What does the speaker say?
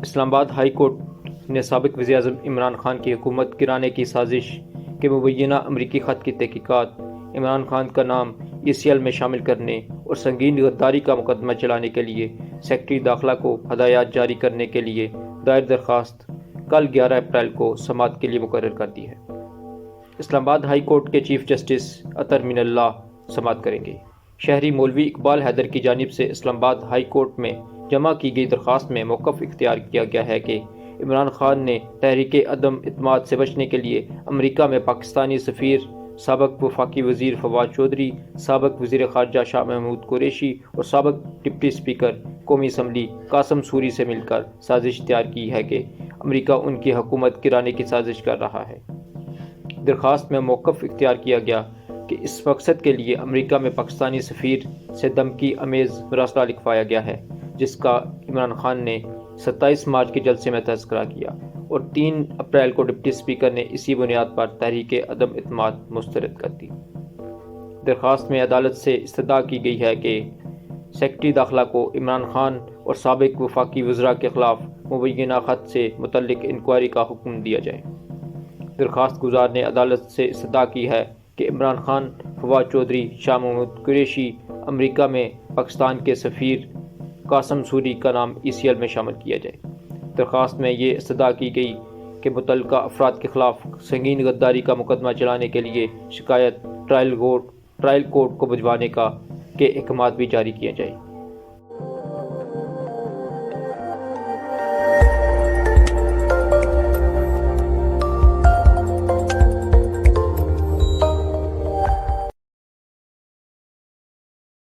اسلام آباد high court نے سابق وزیر اعظم عمران خان کی حکومت گرانے کی سازش کے مبینہ امریکی خط کی تحقیقات، عمران خان کا نام ECL میں شامل کرنے اور سنگین غداری کا مقدمہ چلانے کے لیے سیکرٹری داخلہ کو ہدایات جاری کرنے کے لیے دائر درخواست کل 11 اپریل کو سماعت کے لیے مقرر کر دی ہے۔ اسلام آباد ہائی کورٹ کے چیف جسٹس اطہر من اللہ سماعت کریں گے۔ شہری مولوی اقبال حیدر کی جانب سے اسلام آباد ہائی کورٹ میں جمع کی گئی درخواست میں موقف اختیار کیا گیا ہے کہ عمران خان نے تحریک عدم اعتماد سے بچنے کے لیے امریکہ میں پاکستانی سفیر، سابق وفاقی وزیر فواد چودھری، سابق وزیر خارجہ شاہ محمود قریشی اور سابق ڈپٹی اسپیکر قومی اسمبلی قاسم سوری سے مل کر سازش تیار کی ہے کہ امریکہ ان کی حکومت گرانے کی سازش کر رہا ہے۔ درخواست میں موقف اختیار کیا گیا کہ اس مقصد کے لیے امریکہ میں پاکستانی سفیر سے دھمکی آمیز مراسلہ لکھوایا گیا ہے، جس کا عمران خان نے 27 مارچ کے جلسے میں تذکرہ کیا اور 3 اپریل کو ڈپٹی اسپیکر نے اسی بنیاد پر تحریک عدم اعتماد مسترد کر دی۔ درخواست میں عدالت سے استدعا کی گئی ہے کہ سیکرٹری داخلہ کو عمران خان اور سابق وفاقی وزراء کے خلاف مبینہ خط سے متعلق انکوائری کا حکم دیا جائے۔ درخواست گزار نے عدالت سے استدعا کی ہے کہ عمران خان، فواد چودھری، شاہ محمود قریشی امریکہ میں پاکستان کے سفیر قاسم سوری کا نام ECL میں شامل کیا جائے۔ درخواست میں یہ استدعا کی گئی کہ متعلقہ افراد کے خلاف سنگین غداری کا مقدمہ چلانے کے لیے شکایت ٹرائل کورٹ کو بھجوانے کے احکامات بھی جاری کیے جائیں۔